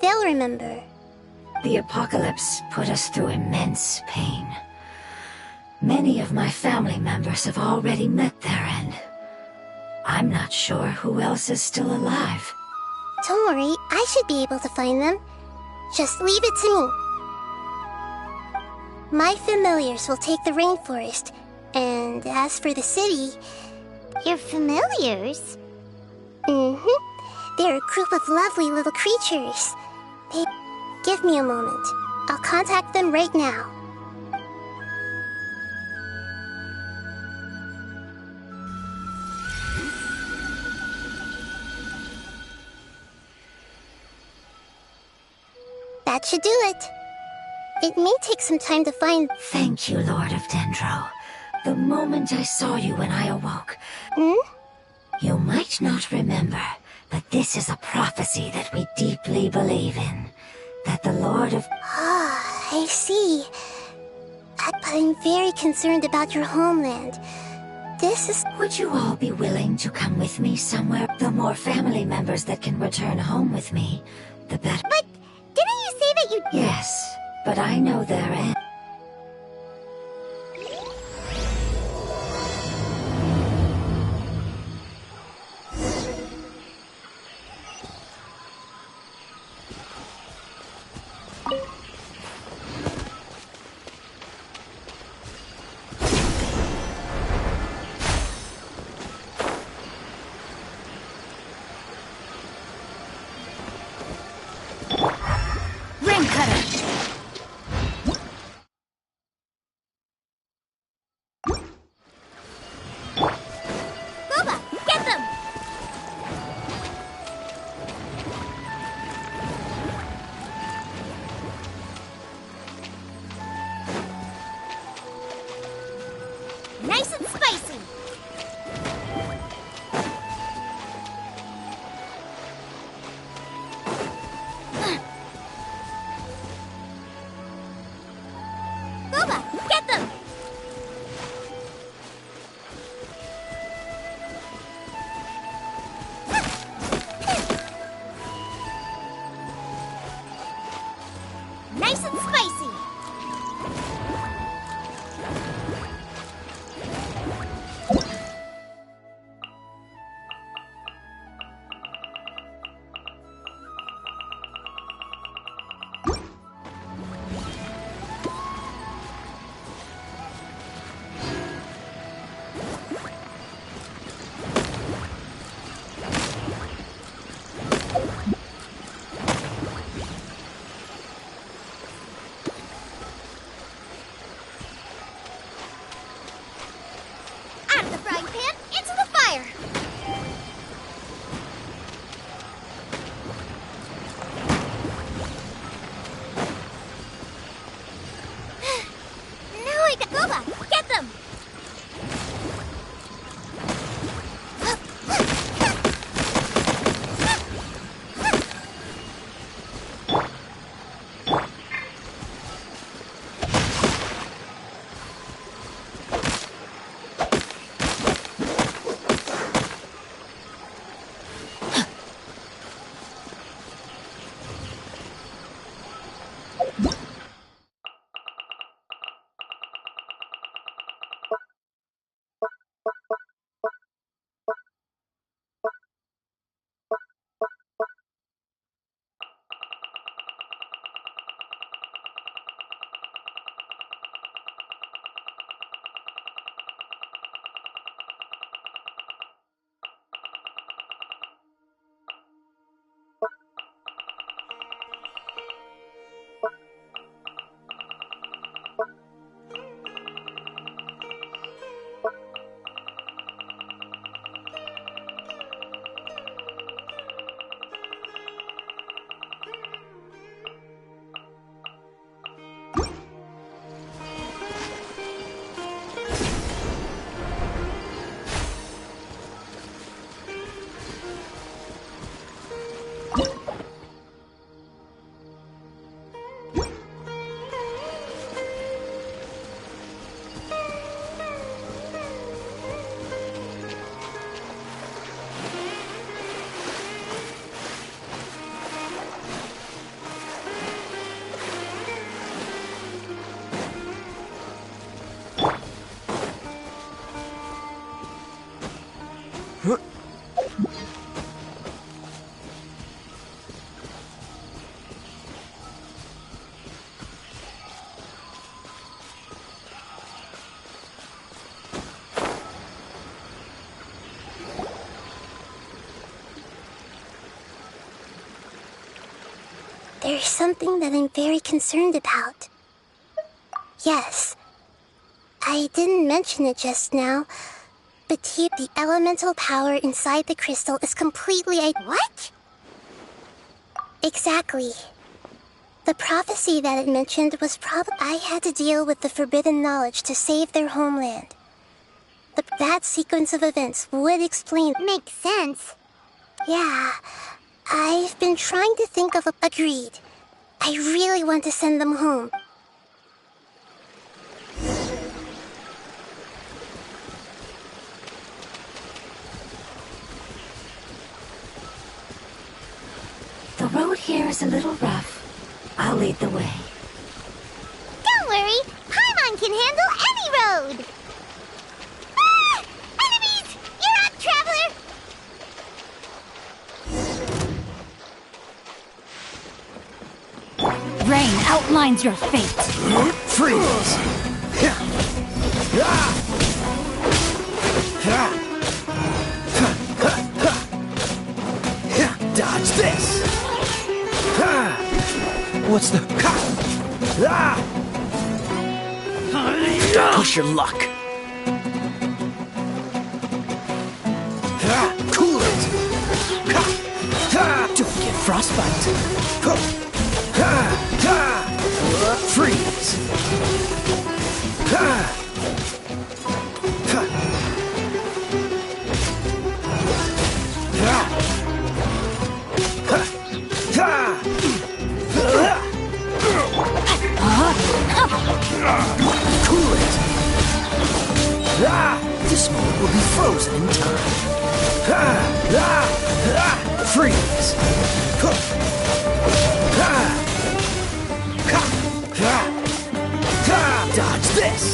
They'll remember. The apocalypse put us through immense pain. Many of my family members have already met their end. I'm not sure who else is still alive. Don't worry, I should be able to find them. Just leave it to me. My familiars will take the rainforest, and as for the city... Your familiars? They're a group of lovely little creatures. Give me a moment. I'll contact them right now. That should do it. It may take some time to find... Thank you, Lord of Dendro. The moment I saw you when I awoke... You might not remember, but this is a prophecy that we deeply believe in. That the Lord of... Ah, I see. But I'm very concerned about your homeland. This is... Would you all be willing to come with me somewhere? The more family members that can return home with me, the better. But didn't you say that you... Yes, but I know their end. Nice and spicy! Booba, get them! Nice and spicy! There's something that I'm very concerned about. Yes. I didn't mention it just now, but the elemental power inside the crystal is completely What? Exactly. The prophecy that it mentioned was I had to deal with the forbidden knowledge to save their homeland. That sequence of events would explain... Makes sense. Yeah, I've been trying to think of Agreed. I really want to send them home. The road here is a little rough. I'll lead the way. Don't worry, Paimon can handle any road! Ah! Enemies! You're up, Traveler! Rain outlines your fate. Freeze! Dodge this! What's the... Push your luck! Cool it! Don't get frostbite! Freeze! Cool it! This moment will be frozen in time. Freeze! Dodge this!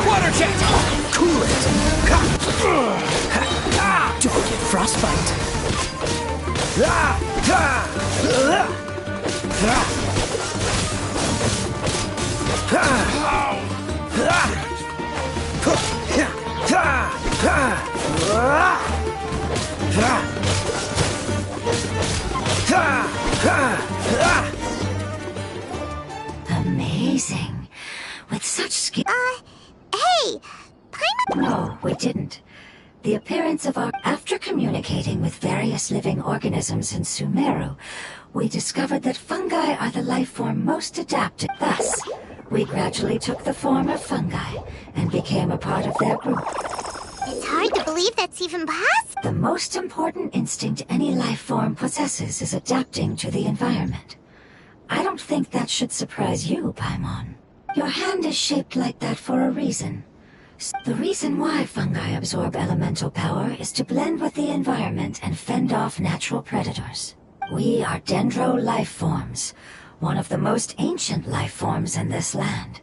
Water jet! Cool it! Don't get frostbite! Amazing. With such skill. Hey! Paimon... No, we didn't. The appearance of our... After communicating with various living organisms in Sumeru, we discovered that fungi are the life form most adapted. Thus, we gradually took the form of fungi and became a part of their group. It's hard to believe that's even possible. The most important instinct any life form possesses is adapting to the environment. I don't think that should surprise you, Paimon. Your hand is shaped like that for a reason. The reason why fungi absorb elemental power is to blend with the environment and fend off natural predators. We are dendro life forms, one of the most ancient life forms in this land.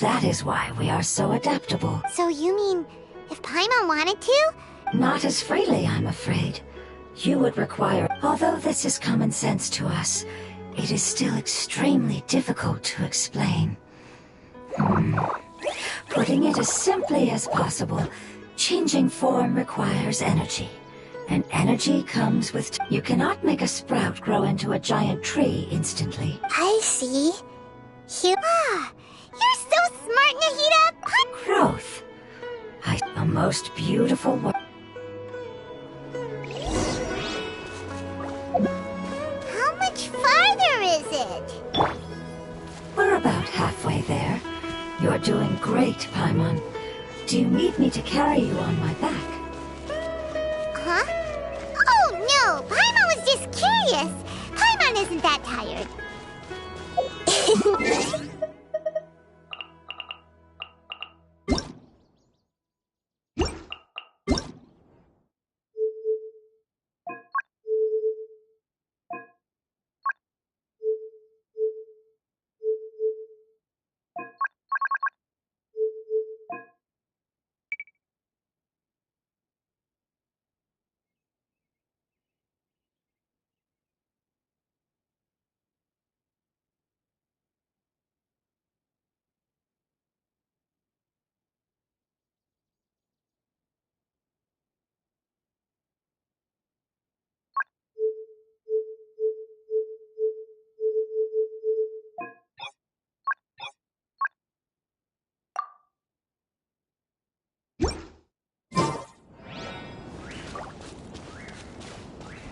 That is why we are so adaptable. So you mean, if Paimon wanted to? Not as freely, I'm afraid. You would require... Although this is common sense to us, it is still extremely difficult to explain. Putting it as simply as possible, changing form requires energy. And energy comes with... You cannot make a sprout grow into a giant tree instantly. I see. You're so smart, Nahida! Growth. A most beautiful word. How much farther is it? We're about halfway there. You're doing great, Paimon. Do you need me to carry you on my back? Huh? Oh, no! Paimon was just curious! Paimon isn't that tired.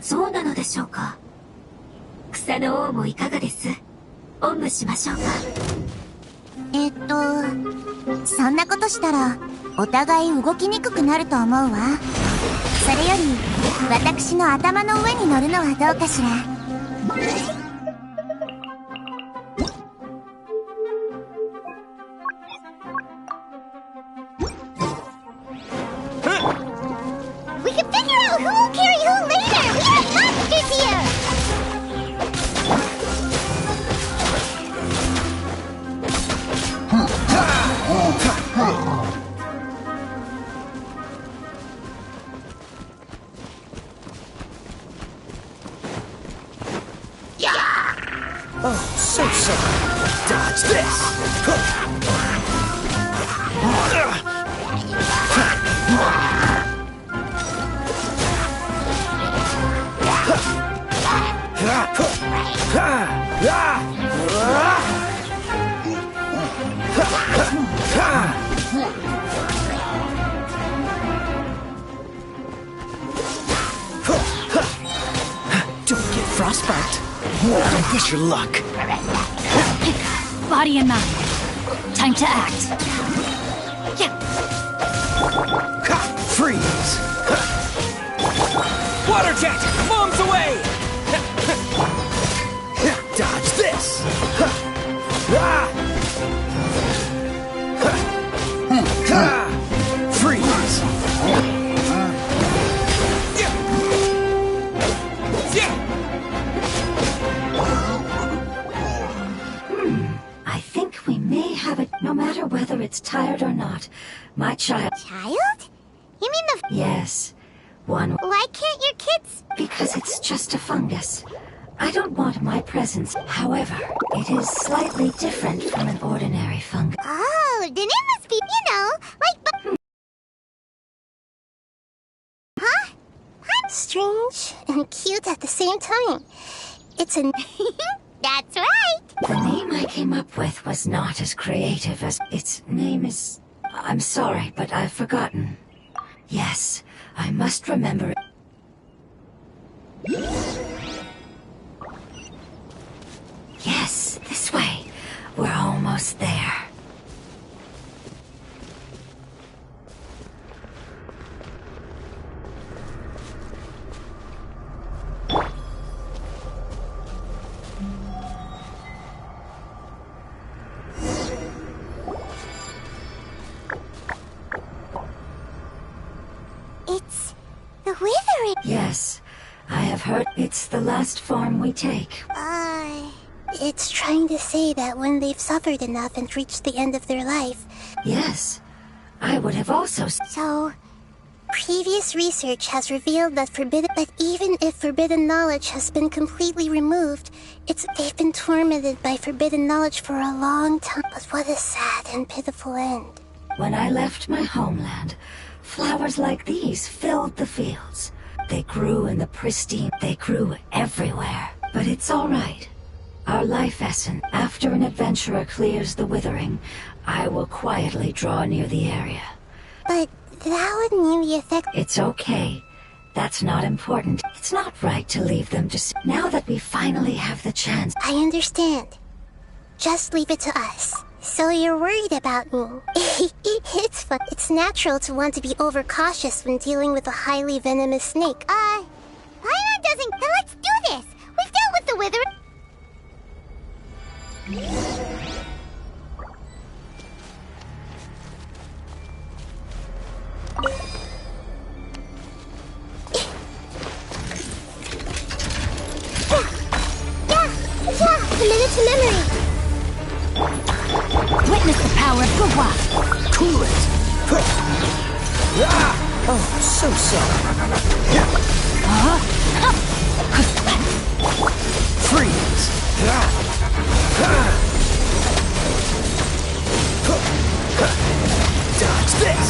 そうなのでしょうか。草の王もいかがです？おんぶしましょうか。そんなことしたら、お互い動きにくくなると思うわ。それより、私の頭の上に乗るのはどうかしら。We can figure out who will carry who later! We have monsters here! Oh, so sorry. Dodge this! Don't get frostbite. Don't push your luck. Body and mind. Time to act. Yeah. Freeze! Water jet! Bombs away! Dodge this! Freeze! I think we may have it no matter whether it's tired or not. My child... Child? You mean the... Yes. One... Why can't your kids... Because it's just a fungus. I don't want my presence. However, it is slightly different from an ordinary fungus. Oh, then it must be, like... Huh? Strange and cute at the same time. It's a... That's right! The name I came up with was not as creative as... Its name is... I'm sorry, but I've forgotten. Yes, I must remember it. Yes, this way. We're almost there. It's... the withering... Yes, I have heard it's the last form we take. It's trying to say that when they've suffered enough and reached the end of their life... Yes, I would have also... So... Previous research has revealed that even if forbidden knowledge has been completely removed, they've been tormented by forbidden knowledge for a long time. But what a sad and pitiful end. When I left my homeland, flowers like these filled the fields. They grew in the pristine... They grew everywhere. But it's all right. Our life essence. After an adventurer clears the withering, I will quietly draw near the area. But that would mean the effect... It's okay. That's not important. It's not right to leave them to... Now that we finally have the chance... I understand. Just leave it to us. So you're worried about me. It's fun. It's natural to want to be overcautious when dealing with a highly venomous snake. Paimon doesn't... Then let's do this! We've dealt with the withering... Yeah, committed to memory. Witness the power of Gua. Cool it! Oh, so sorry. Freeze! Dodge this!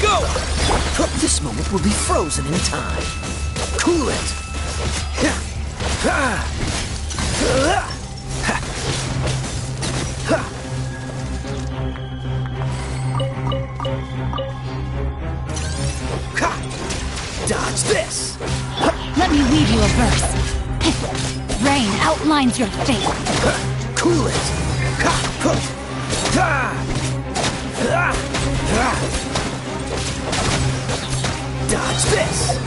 Go! This moment will be frozen in time. Cool it! this! Let me read you a verse. Rain outlines your fate. Cool it! Dodge this!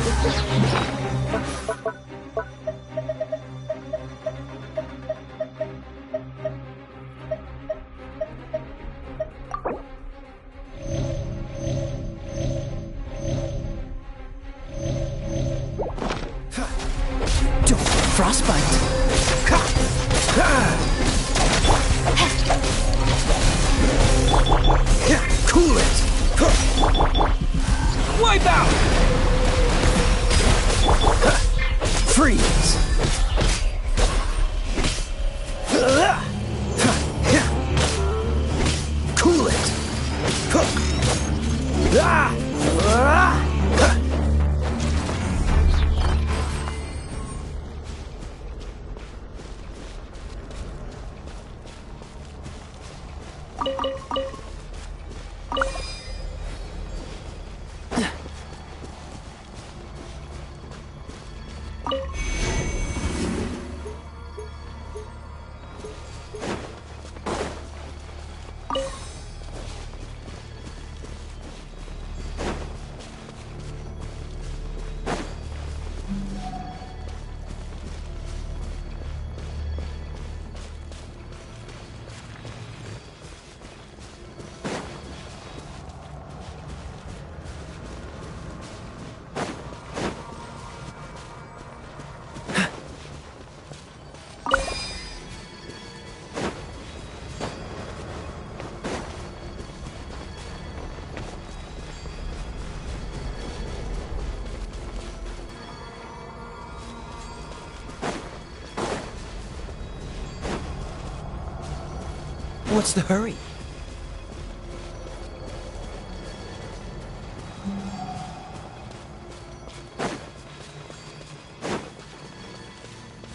Don't frostbite! Cool it! Wipe out! Freeze! Cool it! What's the hurry?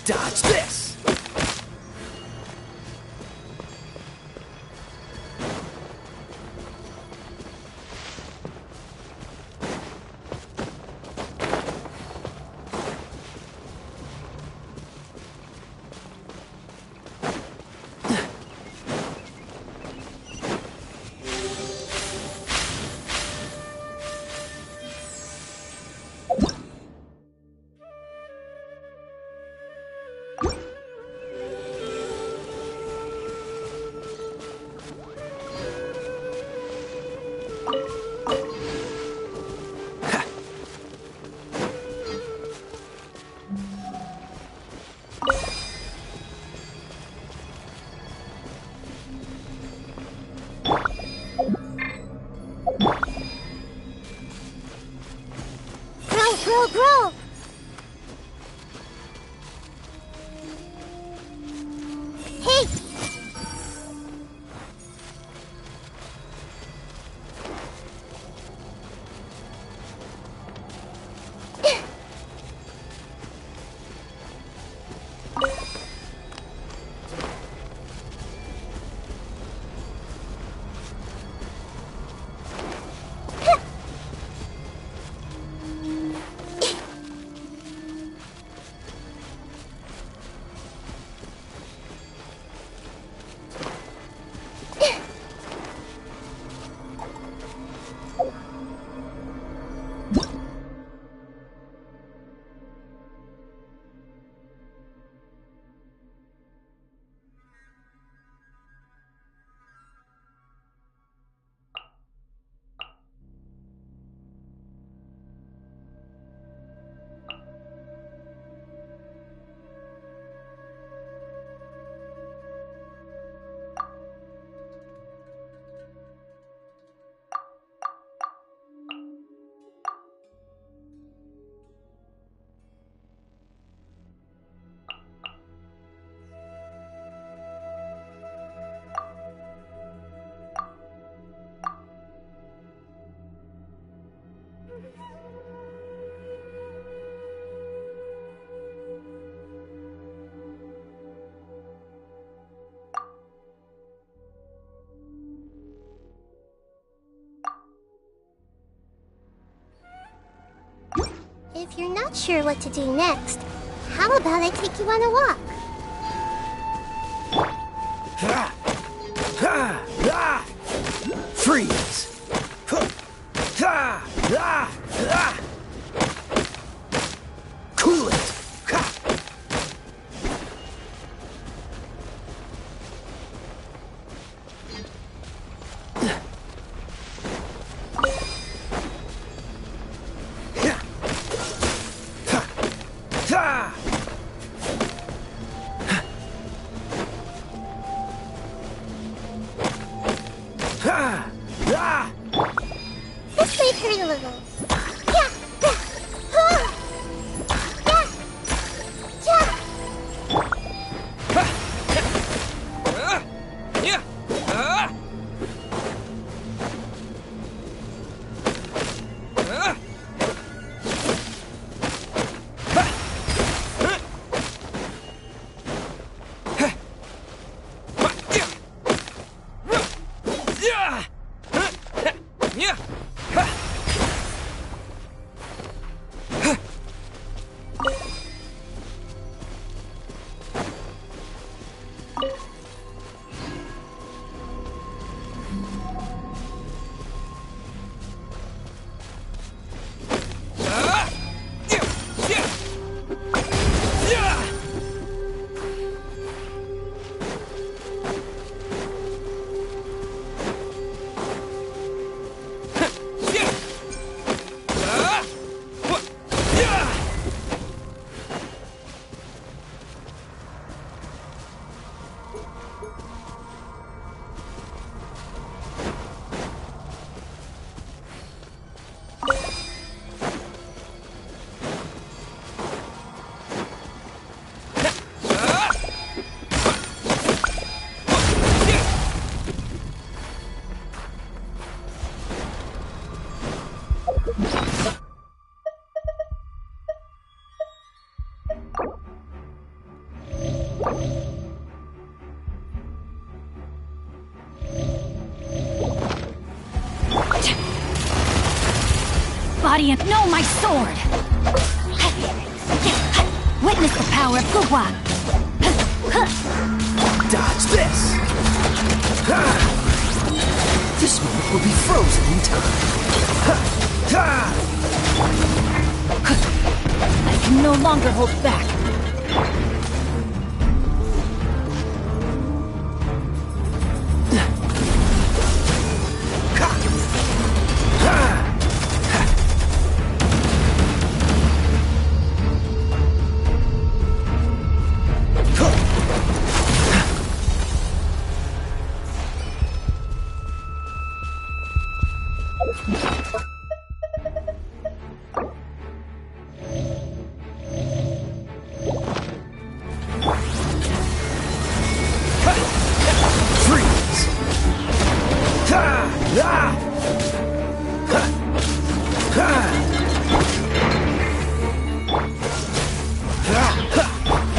Dodge this! Grow! Hey! If you're not sure what to do next, how about I take you on a walk? Freeze! Cool it! This might hurt a little. Yeah! Body and no, my sword! Witness the power of Guhua! Dodge this! This moment will be frozen in time. I can no longer hold back.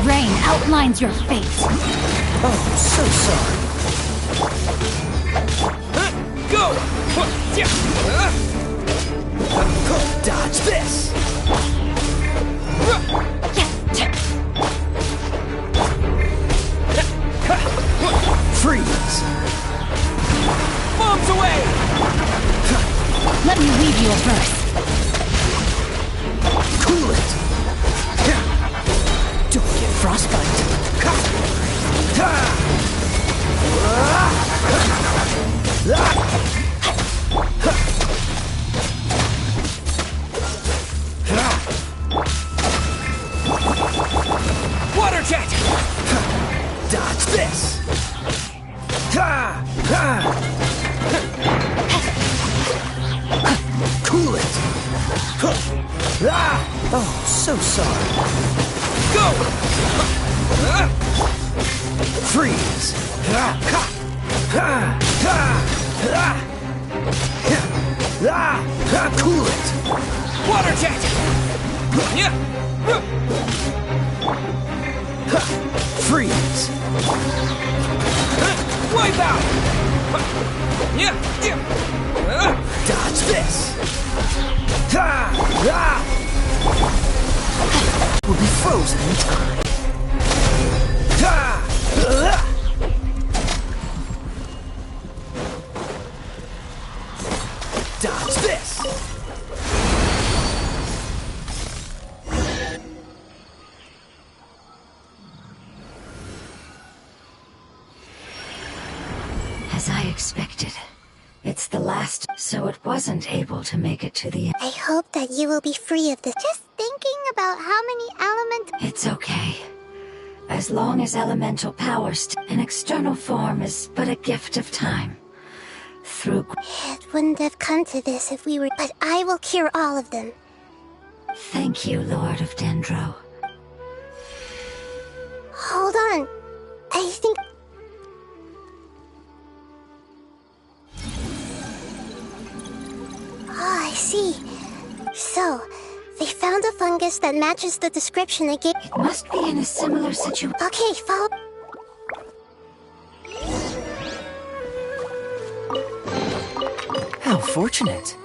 Rain outlines your fate. Oh, so sorry. Go! Dodge this! Freeze! Bombs away! Let me read you a verse. Cool it! Don't get frostbite! Water jet! Dodge this! Cool it! Oh, so sorry. Go! Freeze! Cool it! Water jet! Freeze! Wipe out! Dodge this! will be frozen in time. Dodge this! As I expected. It's the last, so it wasn't able to make it to the end. I hope that you will be free of this. Just thinking about how many elements... It's okay. As long as elemental power an external form is but a gift of time. Through... It wouldn't have come to this if we were... But I will cure all of them. Thank you, Lord of Dendro. Hold on. I think... Oh, I see. So, they found a fungus that matches the description I gave. It must be in a similar situation. Okay, follow. How fortunate.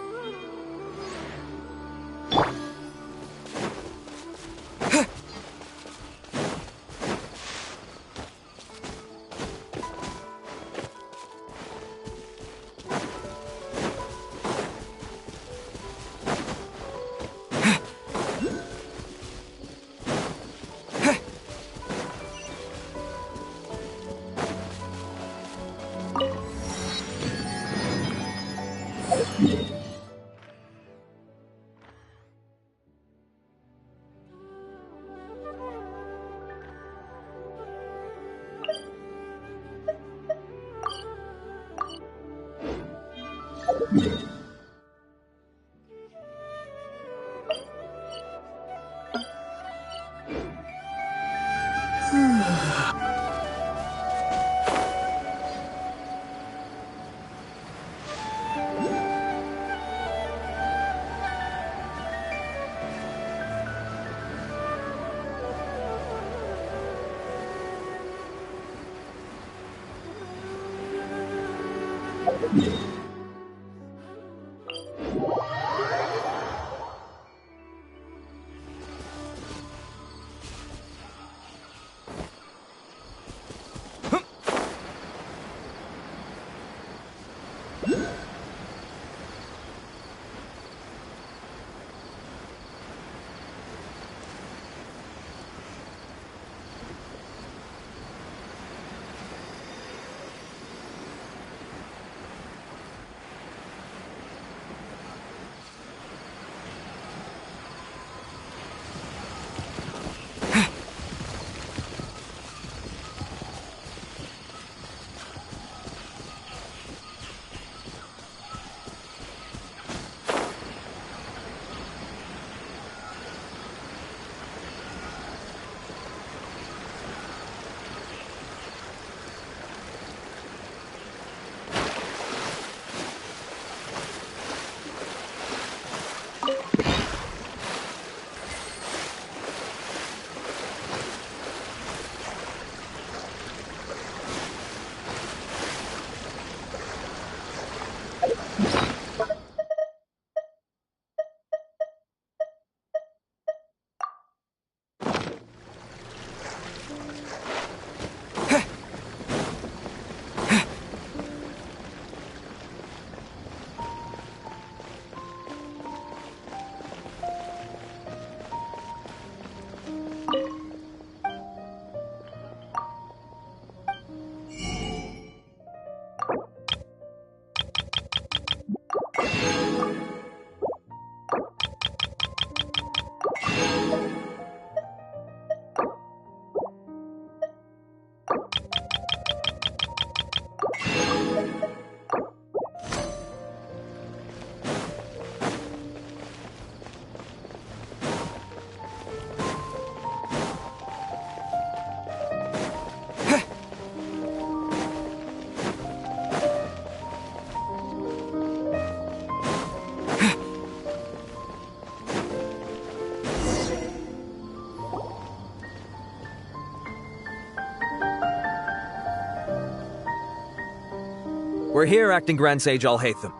We're here, Acting Grand Sage Alhaitham.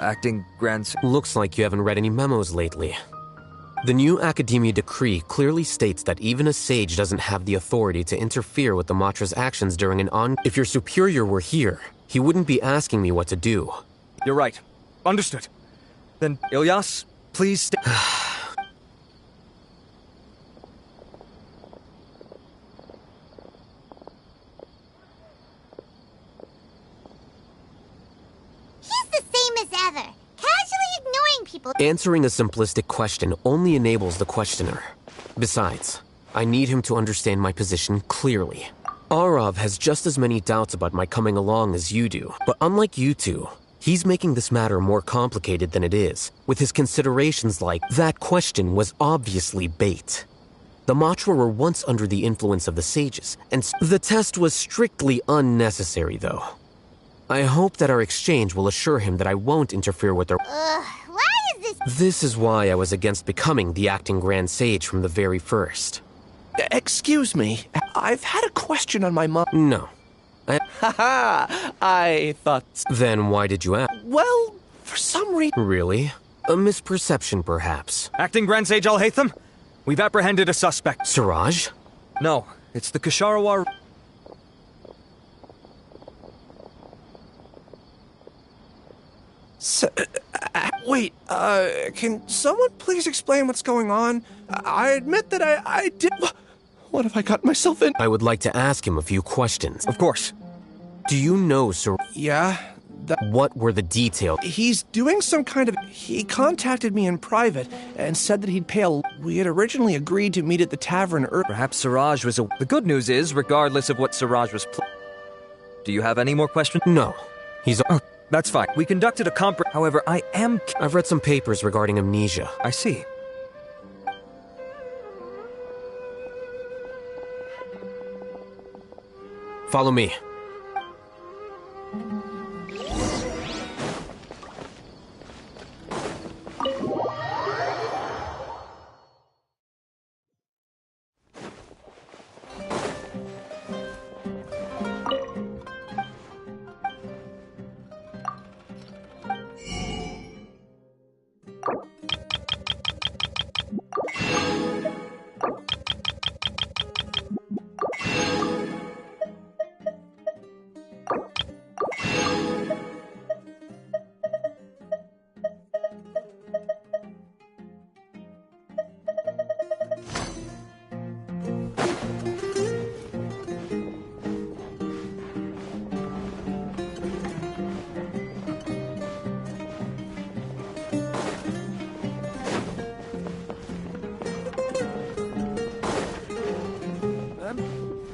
Acting Grand... Looks like you haven't read any memos lately. The new Academia decree clearly states that even a sage doesn't have the authority to interfere with the Matra's actions during an If your superior were here, he wouldn't be asking me what to do. You're right. Understood. Then, Ilyas, please stay. He's the same as ever, casually ignoring people. Answering a simplistic question only enables the questioner. Besides, I need him to understand my position clearly. Arav has just as many doubts about my coming along as you do, but unlike you two, he's making this matter more complicated than it is, with his considerations like, that question was obviously bait. The Matra were once under the influence of the sages, and the test was strictly unnecessary, though. I hope that our exchange will assure him that I won't interfere with their— Why is this— This is why I was against becoming the acting Grand Sage from the very first. Excuse me, I've had a question on my mind. No. Haha, I thought... Then why did you ask? Well, for some reason... Really? A misperception, perhaps. Acting Grand Sage Alhaitham, we've apprehended a suspect. Siraj? No, it's the Ksharawar... Wait, can someone please explain what's going on? I admit that I did... What have I gotten myself in? I would like to ask him a few questions. Of course. Do you know, Sir? Yeah, What were the details? he's doing some kind of... He contacted me in private and said that he'd pay a... We had originally agreed to meet at the tavern Perhaps Siraj was a... The good news is, regardless of what Siraj was Do you have any more questions? No. He's... That's fine. We conducted a However, I am... I've read some papers regarding amnesia. I see. Follow me.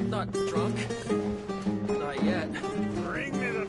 Not drunk. Not yet. Bring me the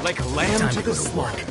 Like a lamb to the slaughter.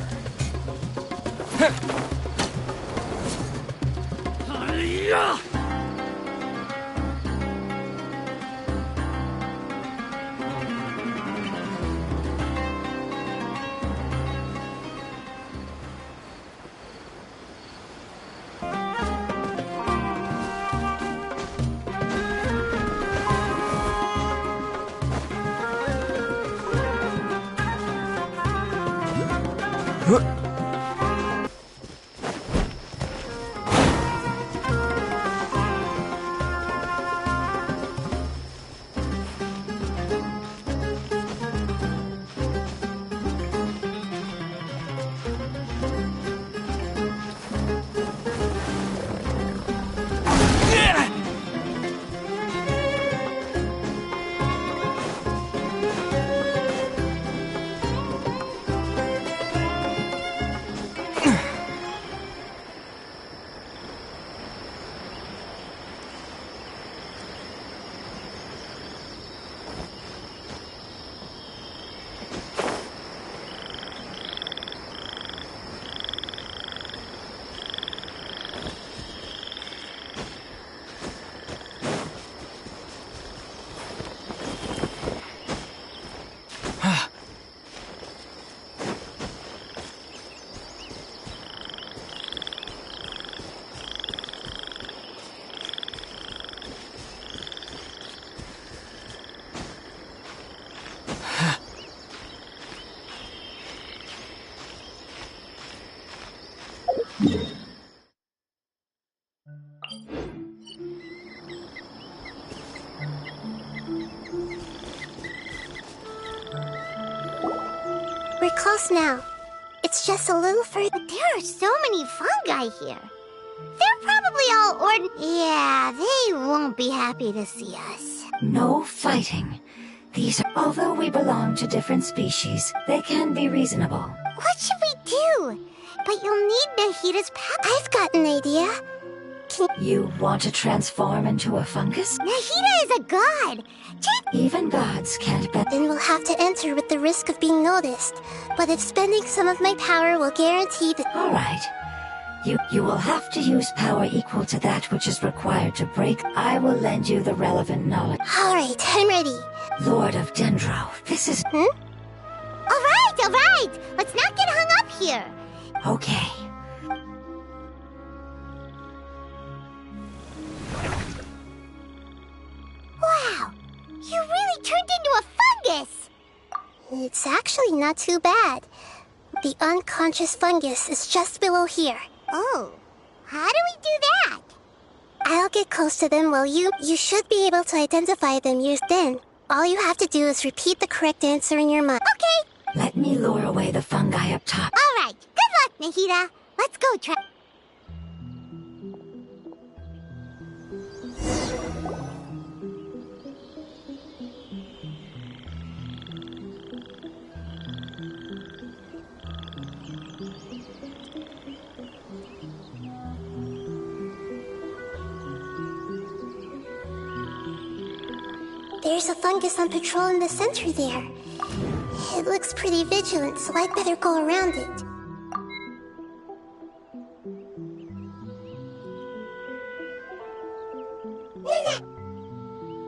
We're close now. It's just a little further. But there are so many fungi here. They're probably all Yeah, they won't be happy to see us. No fighting. These are, although we belong to different species, they can be reasonable. What should we do? But you'll need Nahita's power. I've got an idea. You want to transform into a fungus? Nahita is a god. Even gods can't bet. Then we'll have to enter with the risk of being noticed. But if spending some of my power will guarantee that... All right. You will have to use power equal to that which is required to break. I will lend you the relevant knowledge. All right, I'm ready. Lord of Dendro, this is... All right. Let's not get hung up here. Okay. Wow, you really turned into a fungus. It's actually not too bad. The unconscious fungus is just below here. Oh, how do we do that? I'll get close to them while you should be able to identify them years then. All you have to do is repeat the correct answer in your mind. Okay. Let me lure away the fungi up top. All right. Good luck, Nahita. Let's go try. There's a fungus on patrol in the center there. It looks pretty vigilant, so I'd better go around it.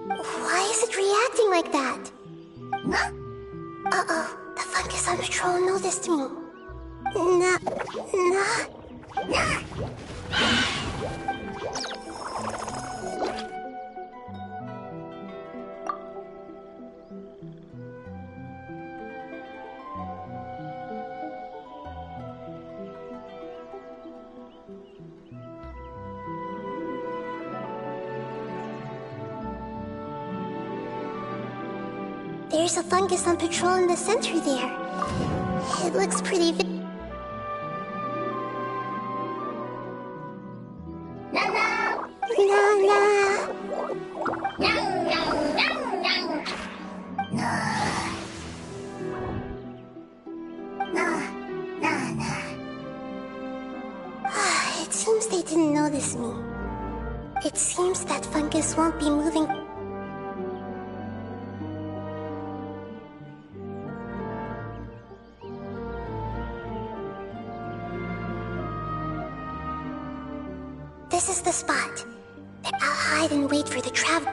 Why is it reacting like that? Uh-oh, the fungus on patrol noticed me. There's a fungus on patrol in the center there. It looks pretty It seems they didn't notice me. It seems that fungus won't be moving. This is the spot. I'll hide and wait for the travel.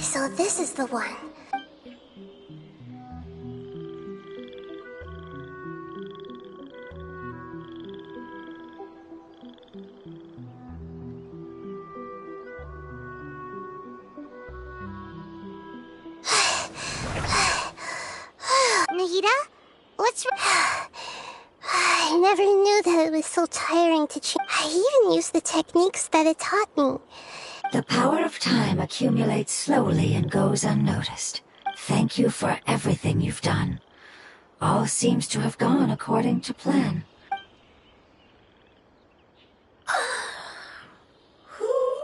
So this is the one. Nahida? What's wrong? I never knew that it was so tiring to change. I even used the techniques that it taught me. The power of time accumulates slowly and goes unnoticed. Thank you for everything you've done. All seems to have gone according to plan. Who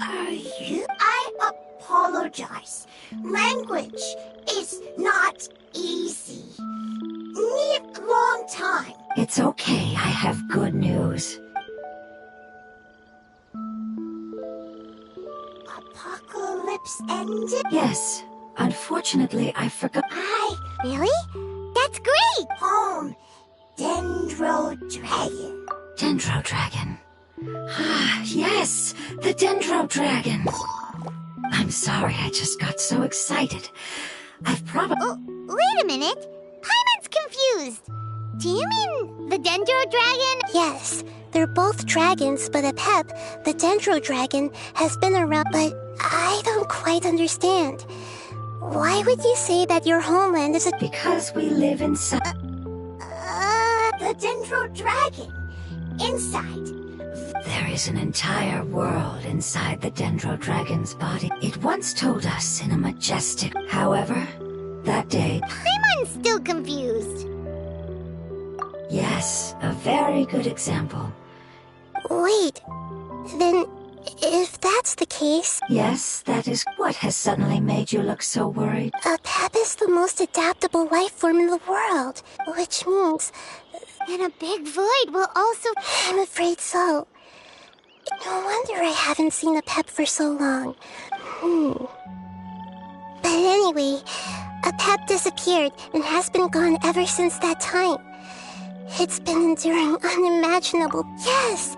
are you? I apologize. Language is not easy. Need long time. It's okay, I have good news. Apocalypse ended? Yes, unfortunately I forgot. Really? That's great! Home. Dendro Dragon. Dendro Dragon. Ah, yes, the Dendro Dragon. I'm sorry, I just got so excited. I've probably... Oh, wait a minute. Paimon's confused. Do you mean the Dendro Dragon? Yes, they're both dragons, but Apep, the Dendro Dragon, has been around, but I don't quite understand. Why would you say that your homeland is a... Because we live inside... The Dendro Dragon. Inside. There is an entire world inside the Dendro Dragon's body. It once told us in a majestic... However, that day... Paimon's still confused. Yes, a very good example. Wait, then if that's the case... Yes, that is what has suddenly made you look so worried. Apep is the most adaptable life form in the world, which means... And a big void will also... I'm afraid so. No wonder I haven't seen Apep for so long. But anyway, Apep disappeared and has been gone ever since that time. It's been enduring unimaginable... Yes!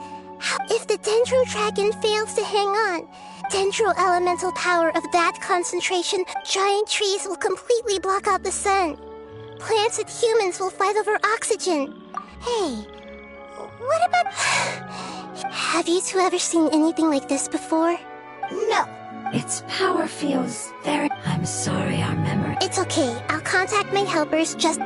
If the Dendro Dragon fails to hang on, Dendro elemental power of that concentration, giant trees will completely block out the sun. Plants and humans will fight over oxygen. Hey, what about... Have you two ever seen anything like this before? No. Its power feels very... I'm sorry, our memory... It's okay. I'll contact my helpers just...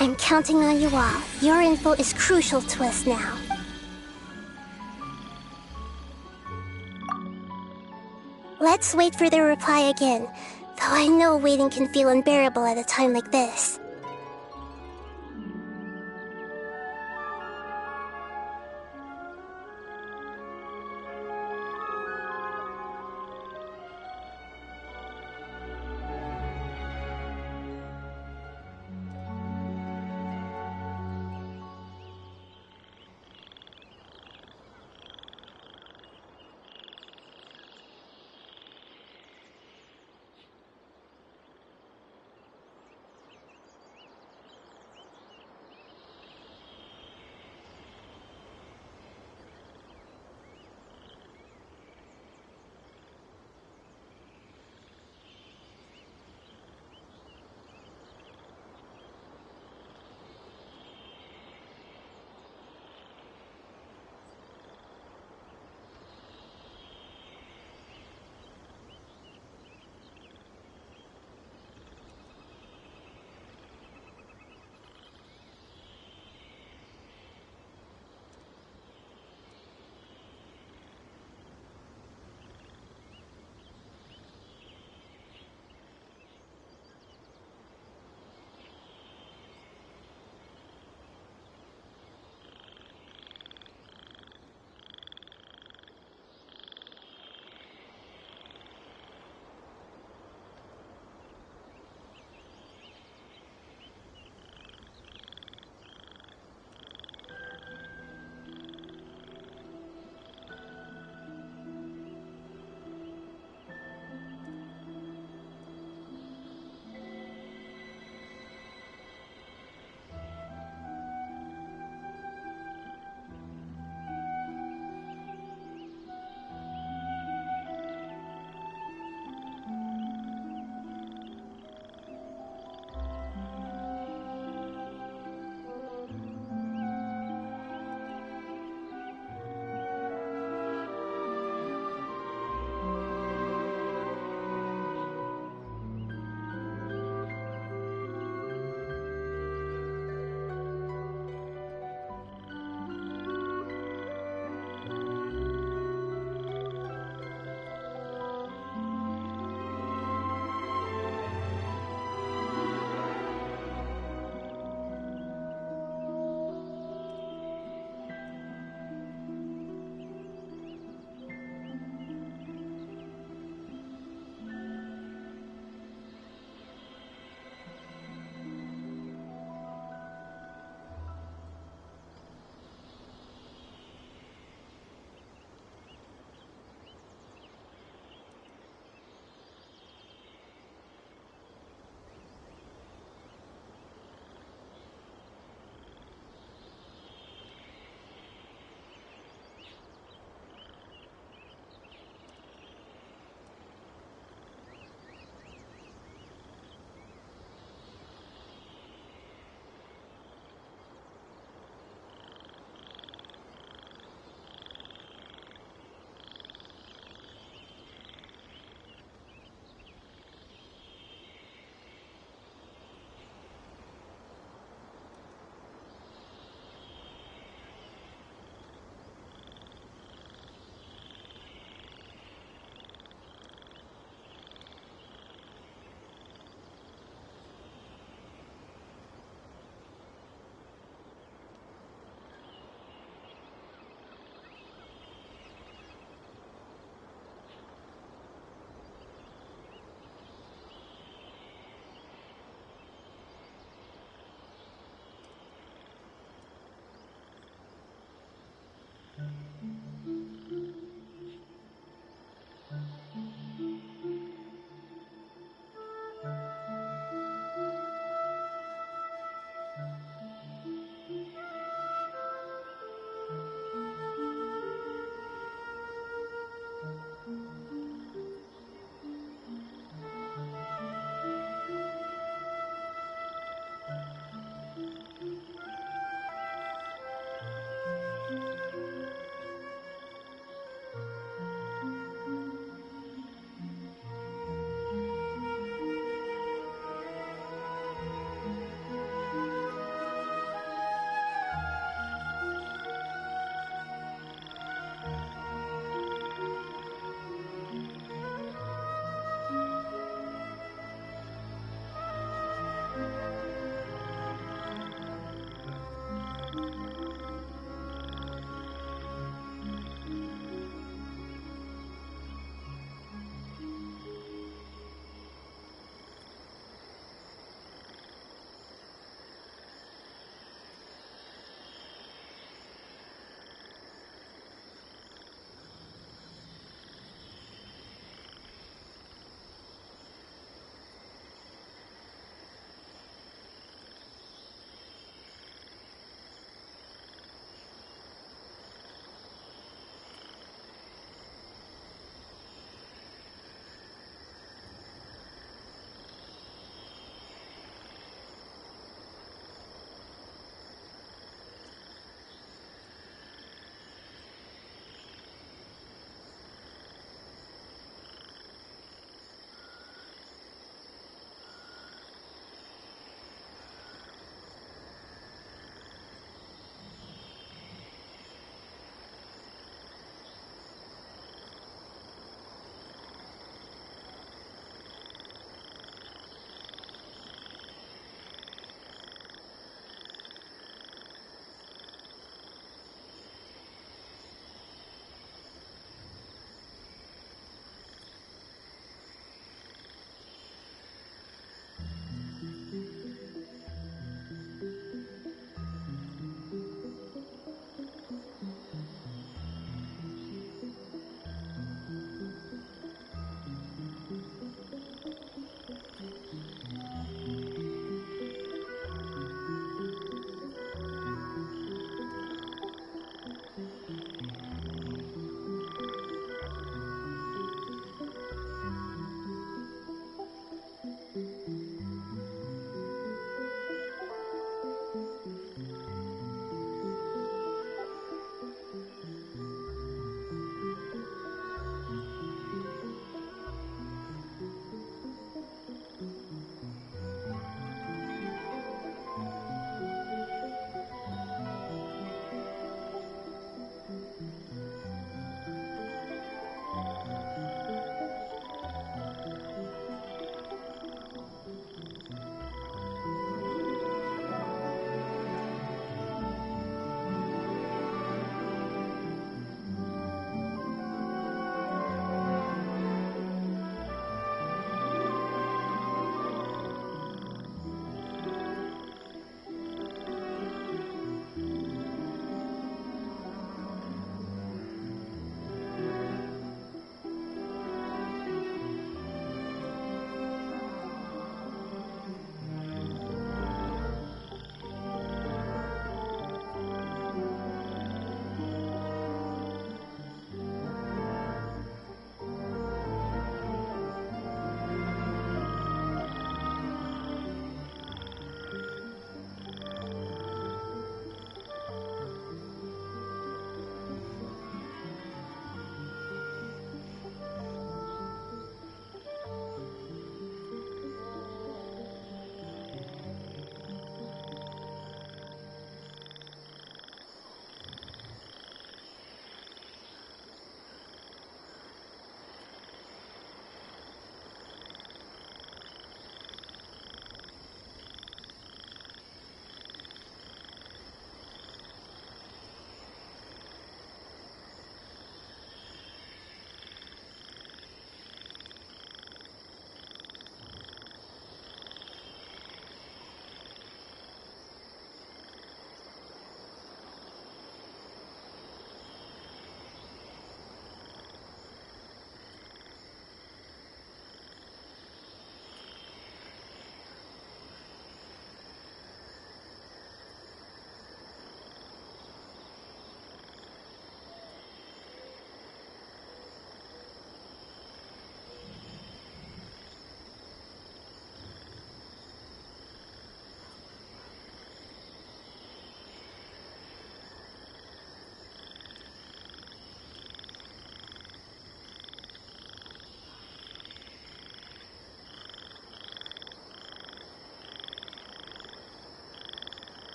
I'm counting on you all. Your info is crucial to us now. Let's wait for their reply again, though I know waiting can feel unbearable at a time like this.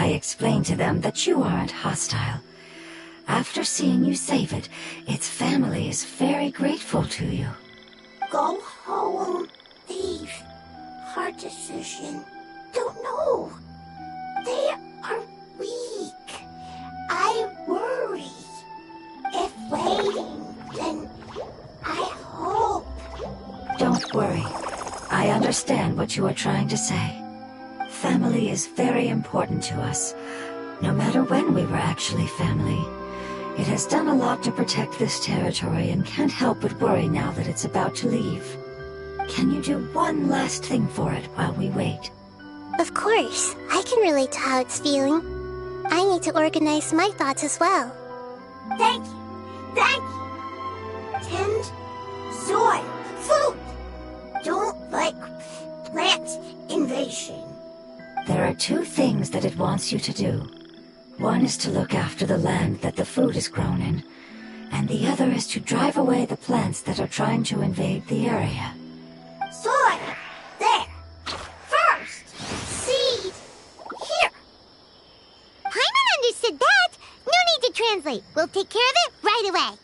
I explained to them that you aren't hostile. After seeing you save it, its family is very grateful to you. Go home. Leave. Hard decision. Don't know. They are weak. I worry. If waiting, then I hope. Don't worry. I understand what you are trying to say. Family is very important to us, no matter when we were actually family. It has done a lot to protect this territory and can't help but worry now that it's about to leave. Can you do one last thing for it while we wait? Of course, I can relate to how it's feeling. I need to organize my thoughts as well. Thank you. Thank you. Tend soil. Food. Don't like plant invasion. There are two things that it wants you to do. One is to look after the land that the food is grown in, and the other is to drive away the plants that are trying to invade the area. Soil. There. First. Seed. Here. Paimon understood that. No need to translate. We'll take care of it right away.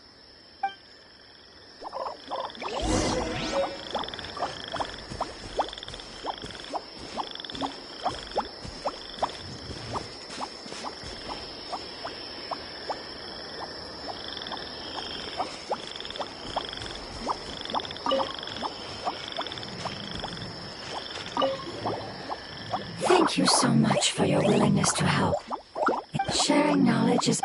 Thank you so much for your willingness to help. Sharing knowledge is...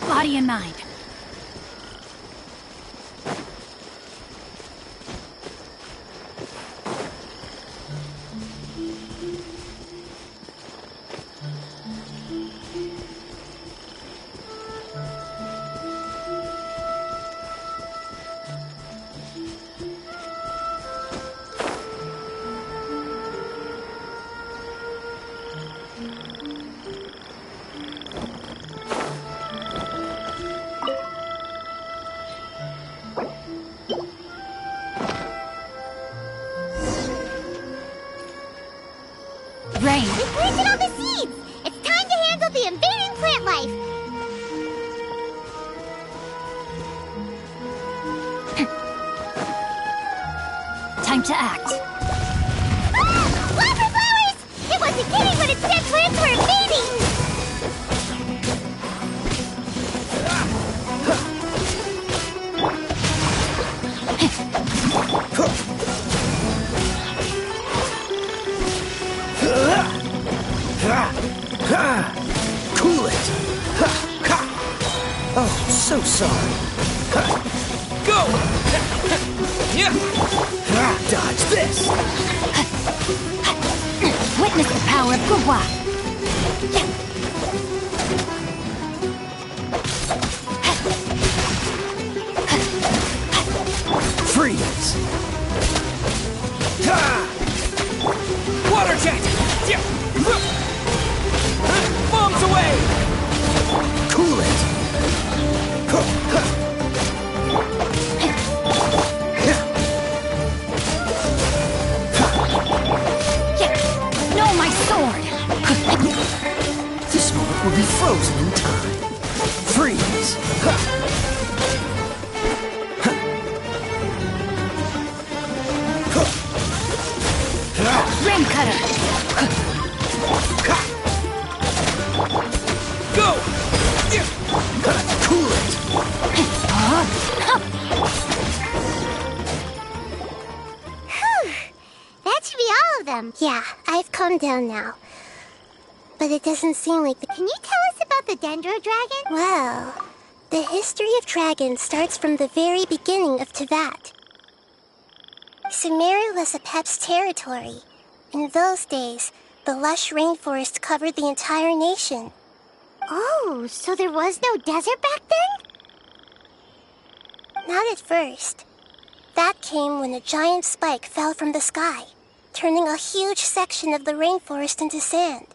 Body and mind. Rain. We planted all the seeds! It's time to handle the invading plant life! Time to act. Ah! Flower flowers! It wasn't kidding when it said plants were invading! Cool it! Oh, so sorry. Go! Yeah! Dodge this! Witness the power of Gua. Freeze! Water jet! Yeah. Bombs away! Cool it! No, my sword! This moment will be frozen in time. Freeze! Rim cutter! Go! Cool it! Whew! That should be all of them. Yeah, I've calmed down now. But it doesn't seem like the... Can you tell us about the Dendro Dragon? Well, the history of dragons starts from the very beginning of Teyvat. Sumeru was Apep's territory, In those days, the lush rainforest covered the entire nation. Oh, so there was no desert back then? Not at first. That came when a giant spike fell from the sky, turning a huge section of the rainforest into sand.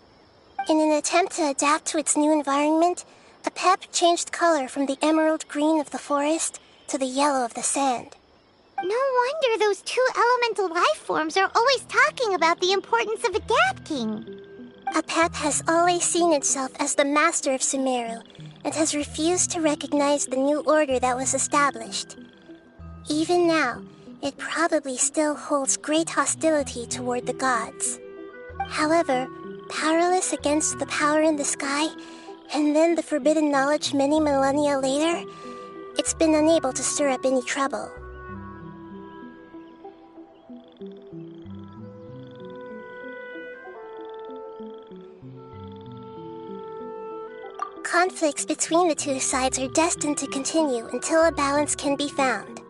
In an attempt to adapt to its new environment, Apep changed color from the emerald green of the forest to the yellow of the sand. No wonder those two elemental life forms are always talking about the importance of adapting. Apep has always seen itself as the master of Sumeru and has refused to recognize the new order that was established. Even now, it probably still holds great hostility toward the gods. However, powerless against the power in the sky, and then the forbidden knowledge many millennia later, it's been unable to stir up any trouble. Conflicts between the two sides are destined to continue until a balance can be found.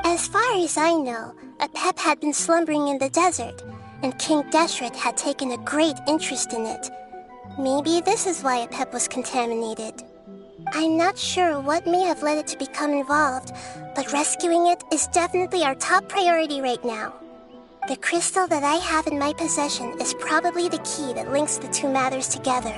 As far as I know, Apep had been slumbering in the desert, and King Deshret had taken a great interest in it. Maybe this is why Apep was contaminated. I'm not sure what may have led it to become involved, but rescuing it is definitely our top priority right now. The crystal that I have in my possession is probably the key that links the two matters together.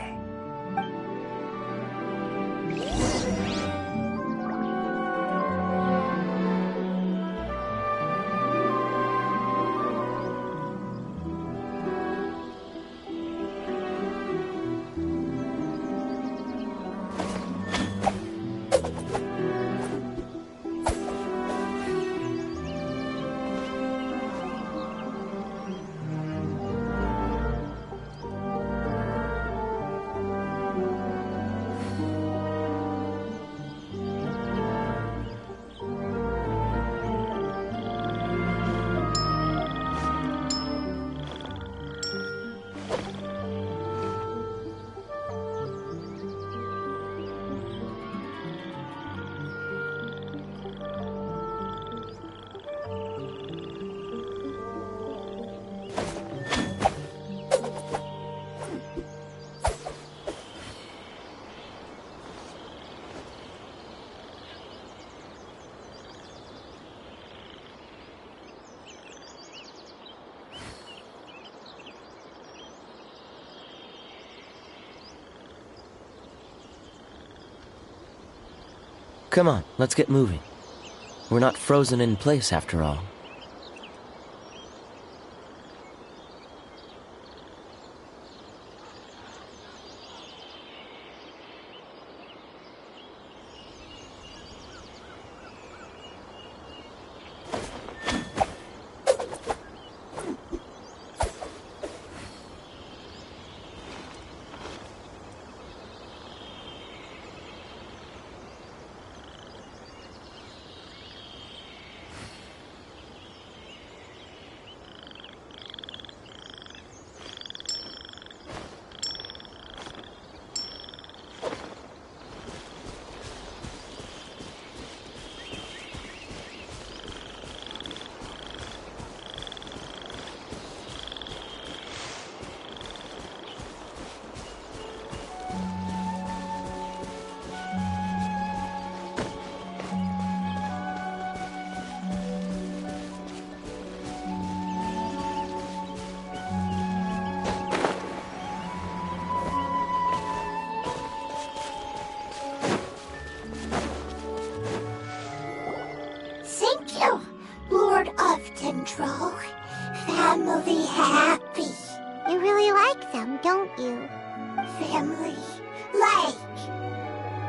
Come on, let's get moving. We're not frozen in place after all. Thank you, Lord of Dendro. Family happy. You really like them, don't you? Family like.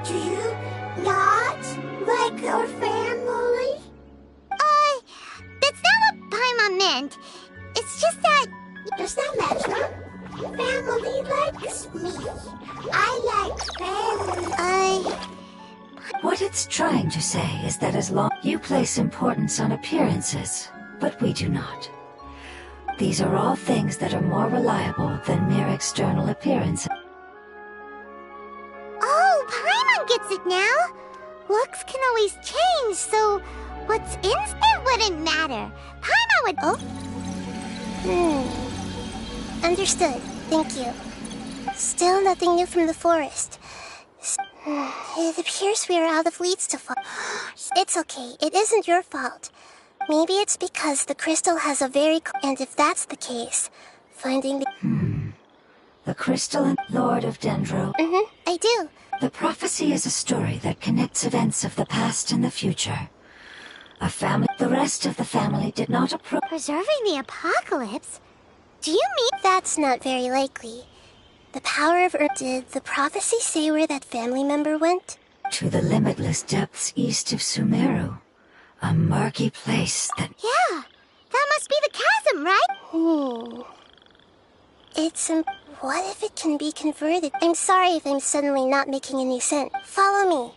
Do you not like your family? That's not what Paimon meant. It's just that... Does that matter? Family likes me. I like family. What it's trying to say is that as long you place importance on appearances, but we do not. These are all things that are more reliable than mere external appearances. Oh, Paimon gets it now. Looks can always change, so what's instant wouldn't matter. Paimon would... Understood. Thank you. Still nothing new from the forest. It appears we are out of leads to follow. It's okay. It isn't your fault. Maybe it's because the crystal has a very... And if that's the case, finding the... The crystal and Lord of Dendro. I do. The prophecy is a story that connects events of the past and the future. The rest of the family did not approve. Preserving the apocalypse? Do you mean... That's not very likely. The power of Earth... Did the prophecy say where that family member went? To the limitless depths east of Sumeru. A murky place that... Yeah, that must be the chasm, right? It's what if it can be converted? I'm sorry if I'm suddenly not making any sense. Follow me.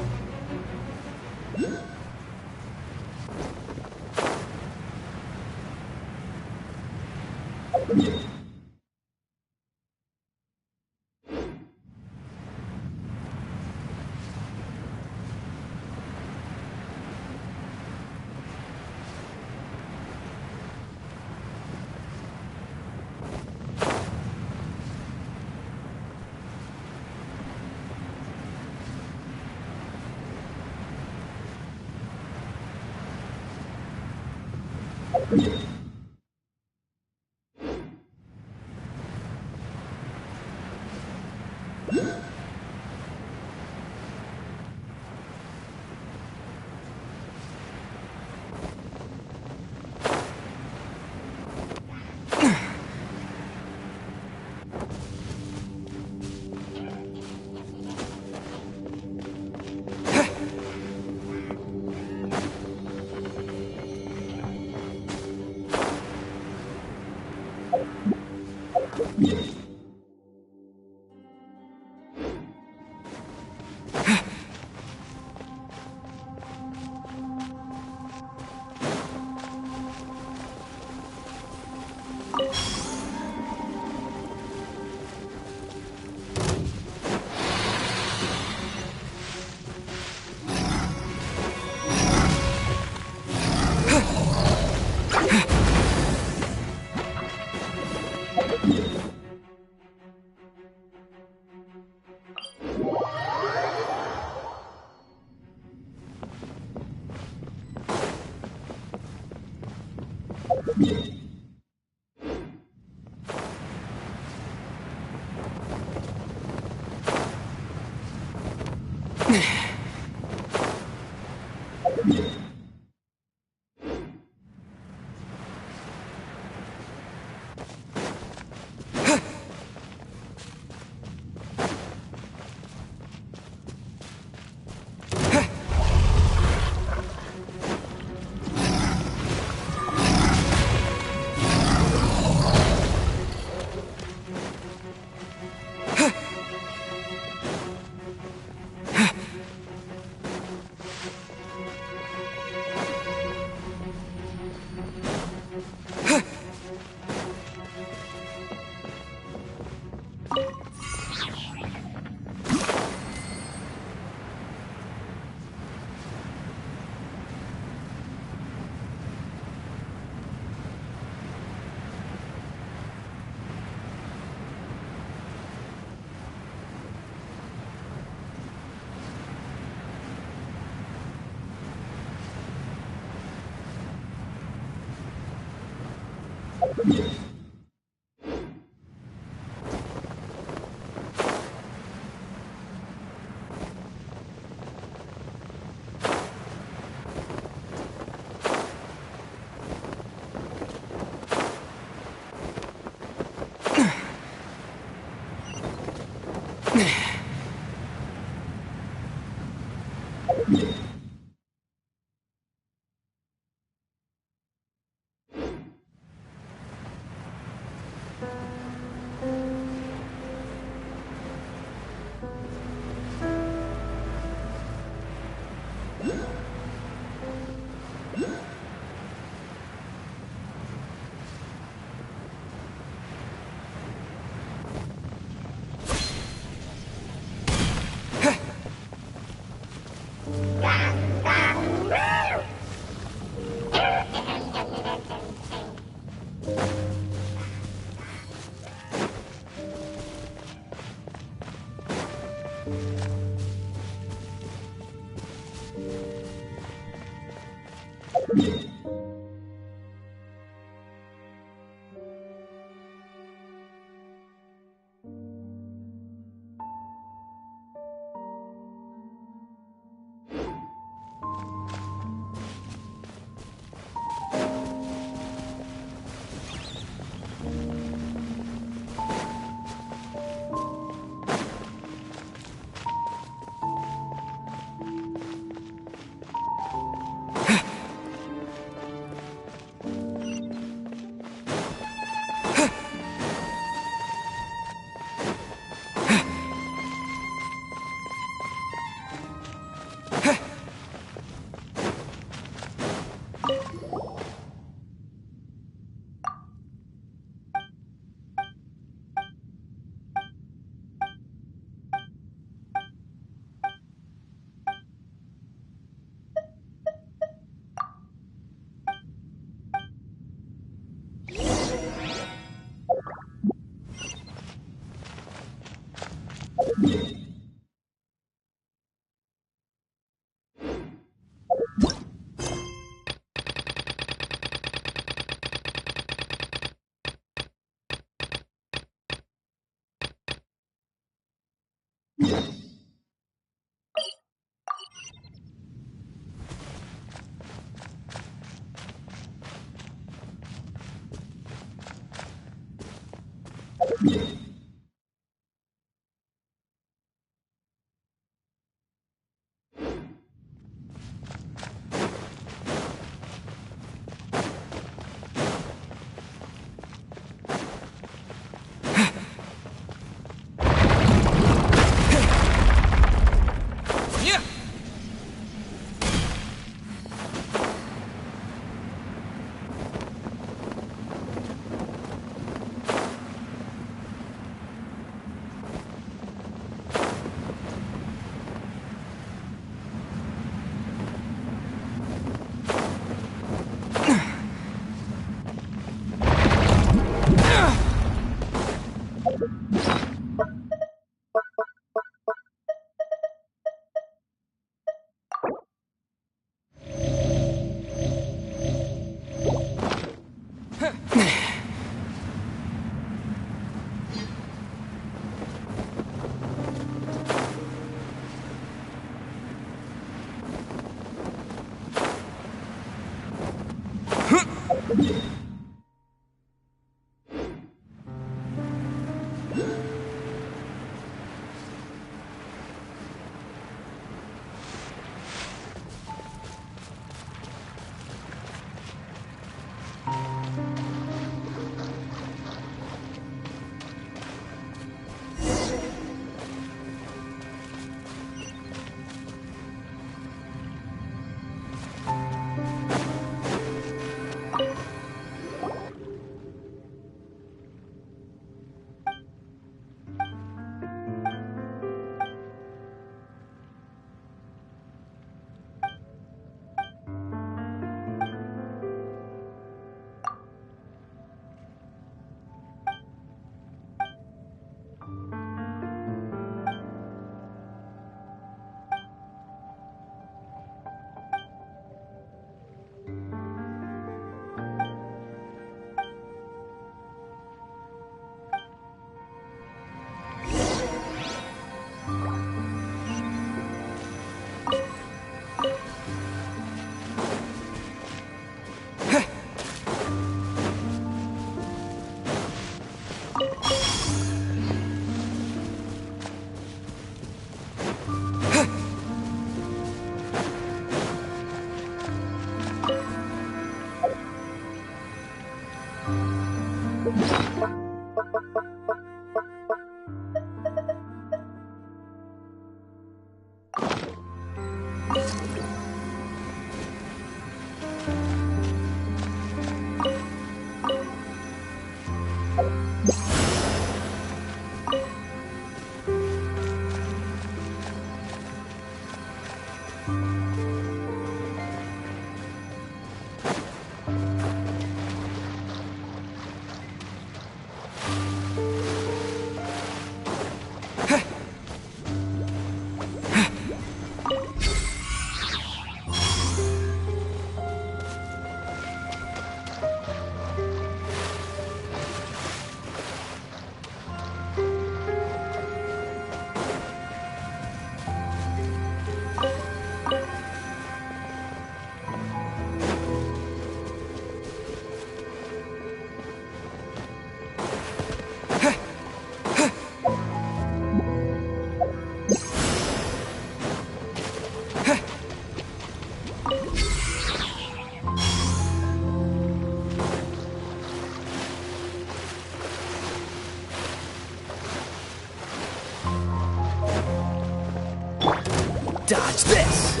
Dodge this!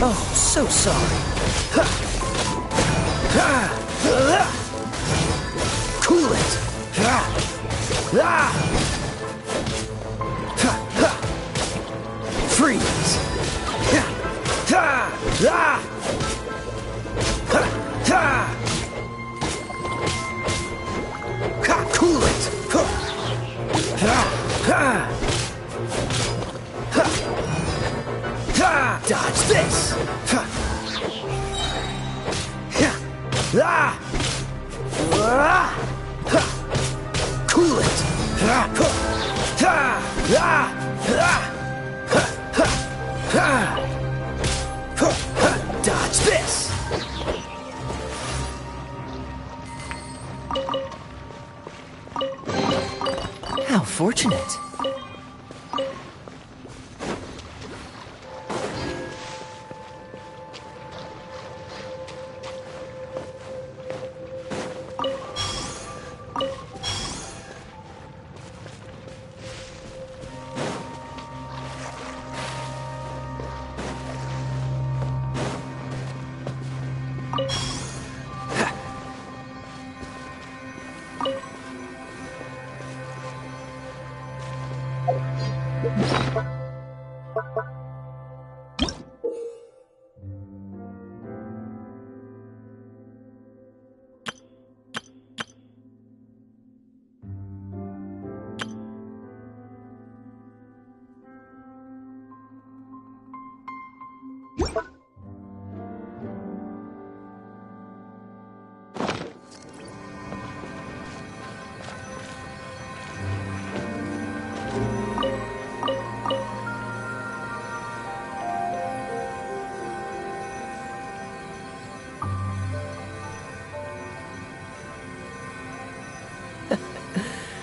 Oh, so sorry. Ha! Ha! Cool it! Ha! Ah! Ha! Ha! Freeze! Ha! Ha! Ah! Ha! Ha! Ha! Cool it! Ha! Ha! Dodge this! Ha! Ah! Ah! Ha! Cool it! Ah! Ah! Ah! Ah! Dodge this! How fortunate!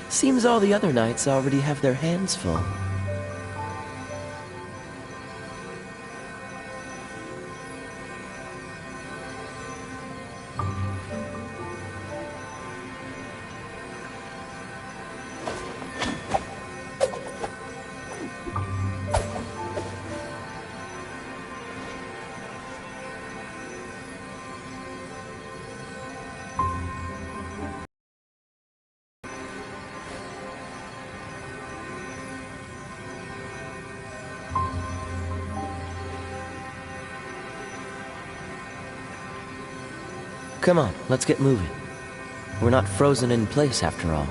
Seems all the other knights already have their hands full. Come on, let's get moving. We're not frozen in place after all.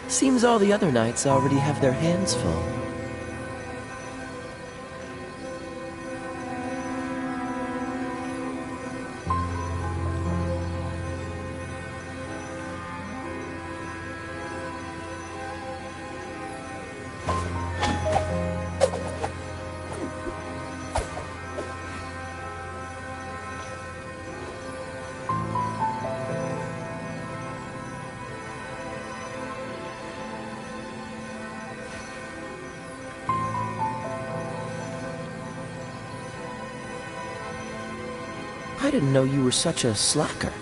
Seems all the other knights already have their hands full. I didn't know you were such a slacker.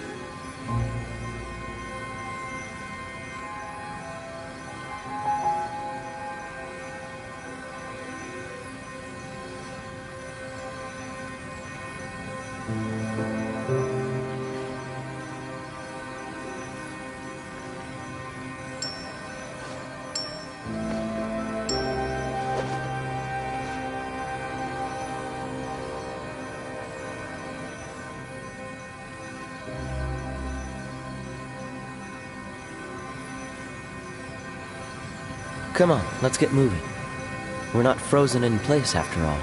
Come on, let's get moving. We're not frozen in place after all.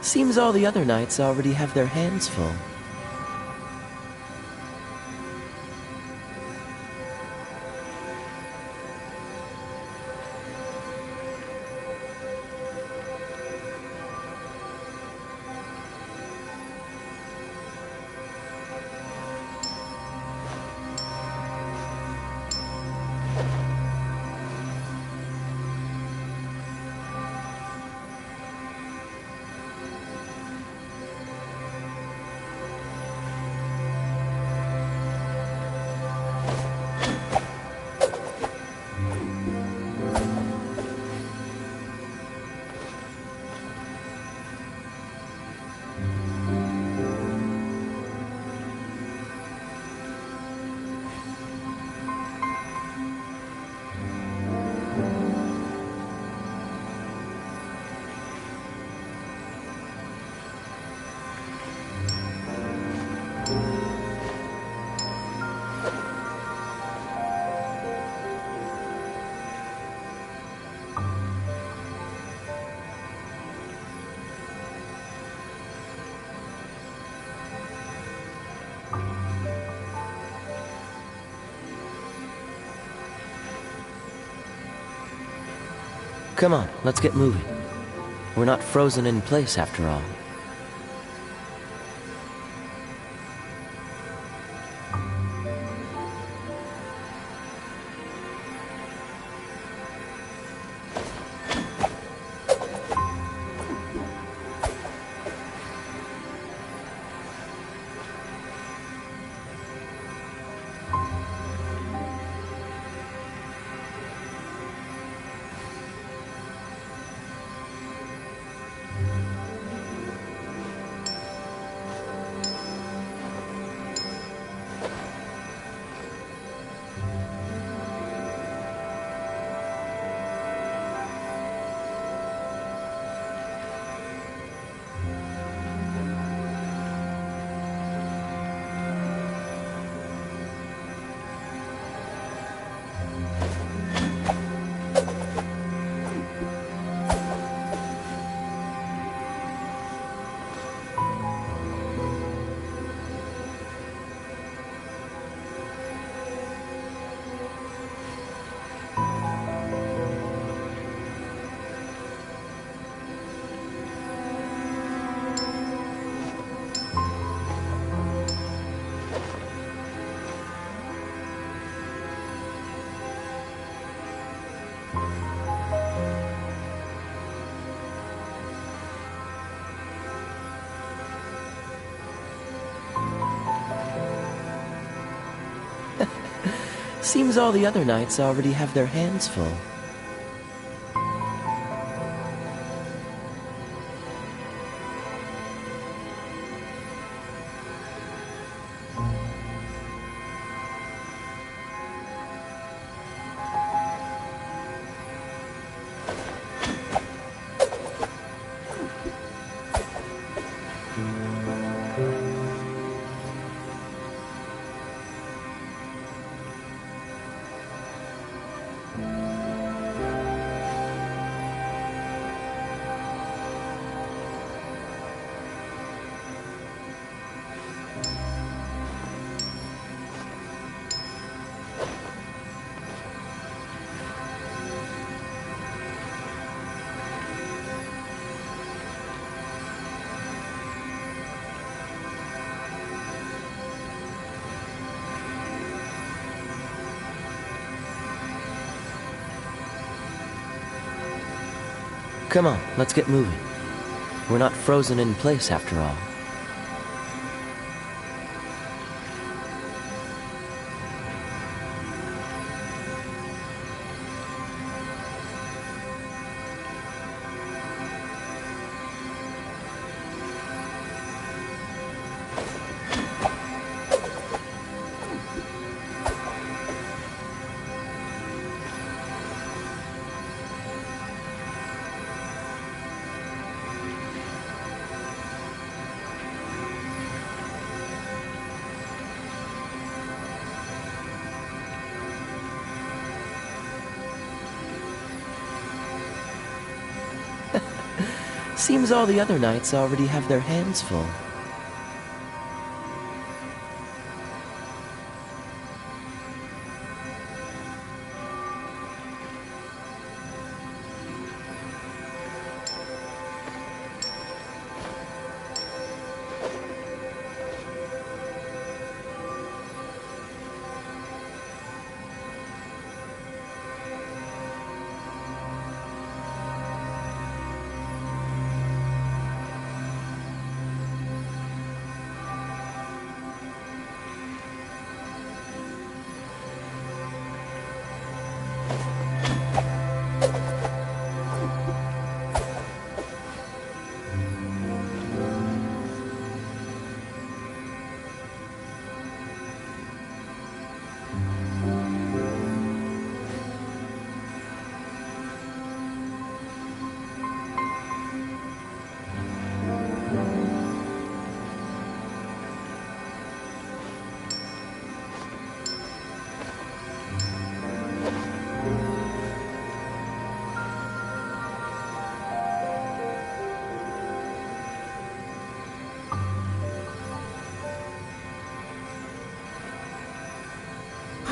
Seems all the other knights already have their hands full. Come on, let's get moving. We're not frozen in place after all. Seems all the other knights already have their hands full. Come on, let's get moving. We're not frozen in place after all. Seems all the other knights already have their hands full.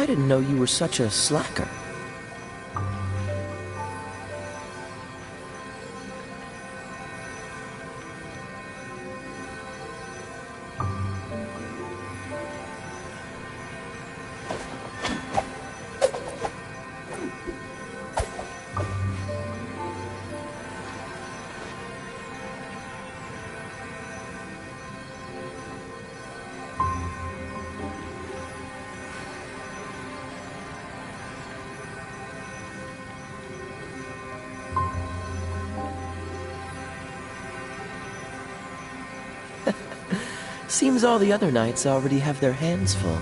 I didn't know you were such a slacker. Seems all the other knights already have their hands full.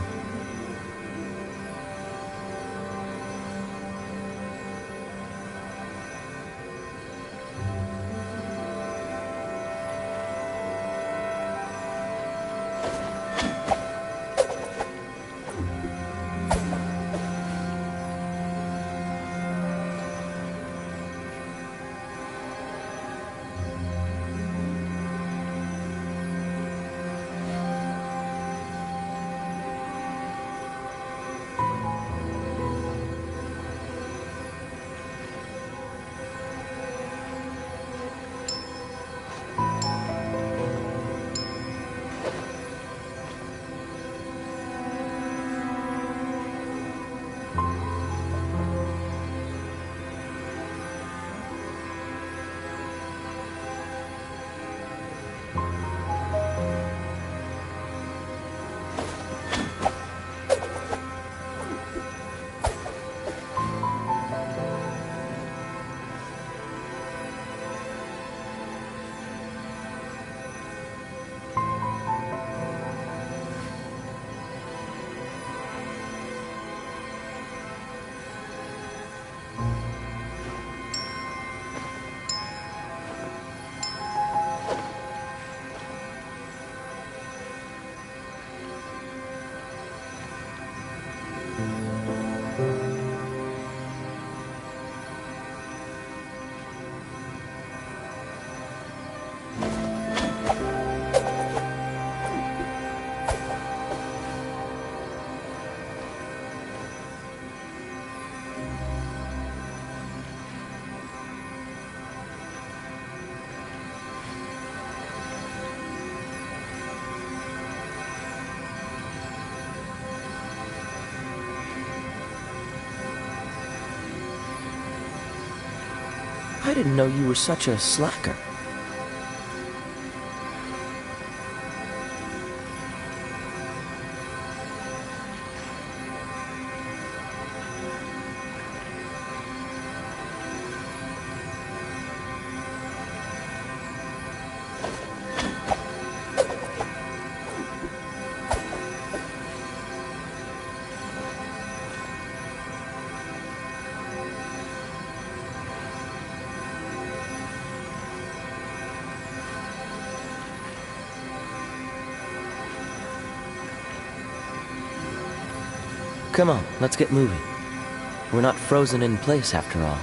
I didn't know you were such a slacker. Come on, let's get moving. We're not frozen in place after all.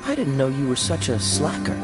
I didn't know you were such a slacker.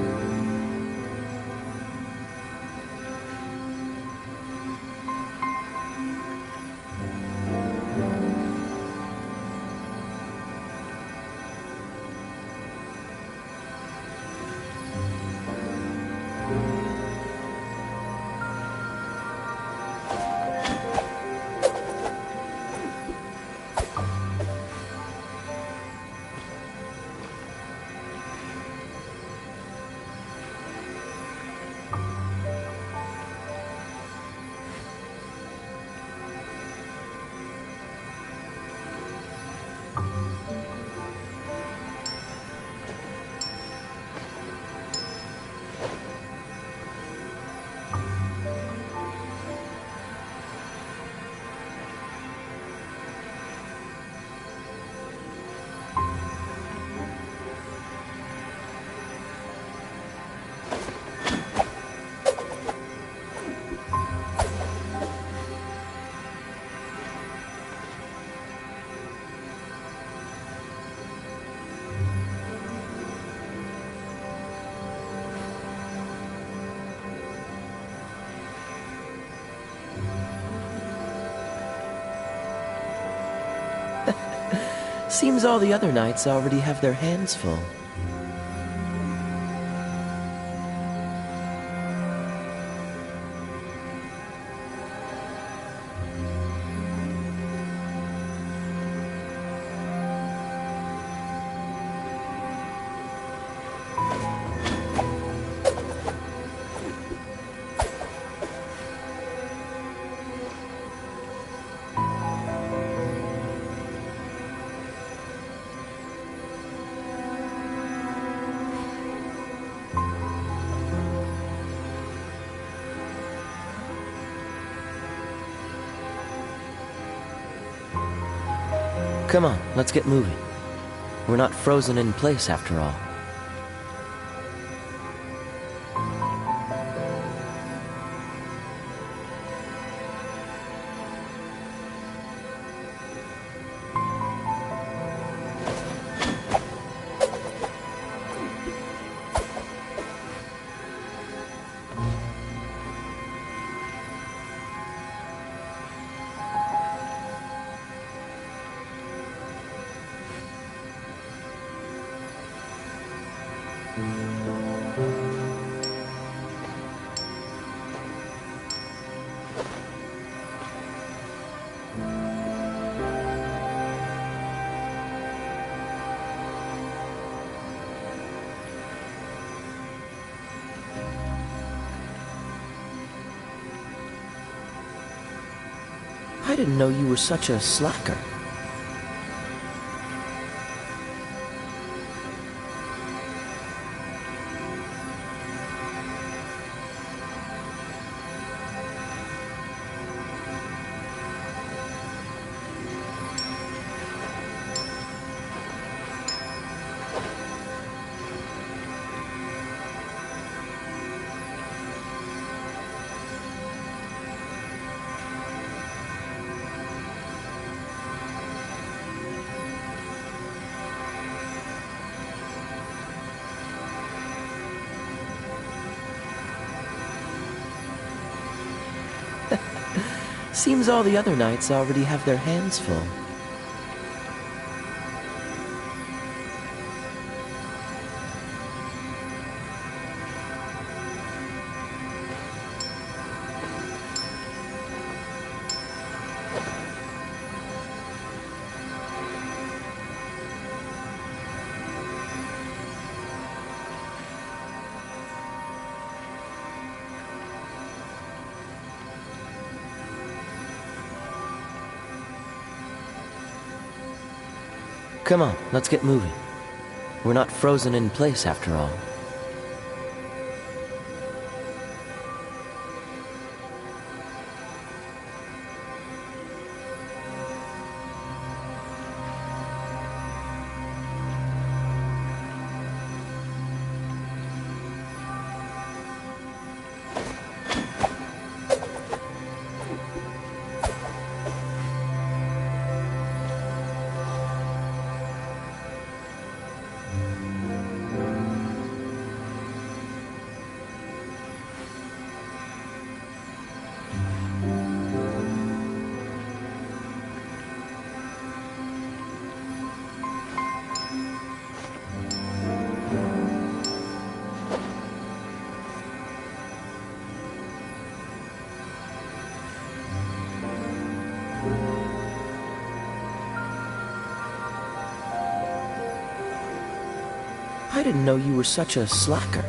Seems all the other knights already have their hands full. Come on, let's get moving. We're not frozen in place after all. I didn't know you were such a slacker. Seems all the other knights already have their hands full. Come on, let's get moving. We're not frozen in place after all. I didn't know you were such a slacker.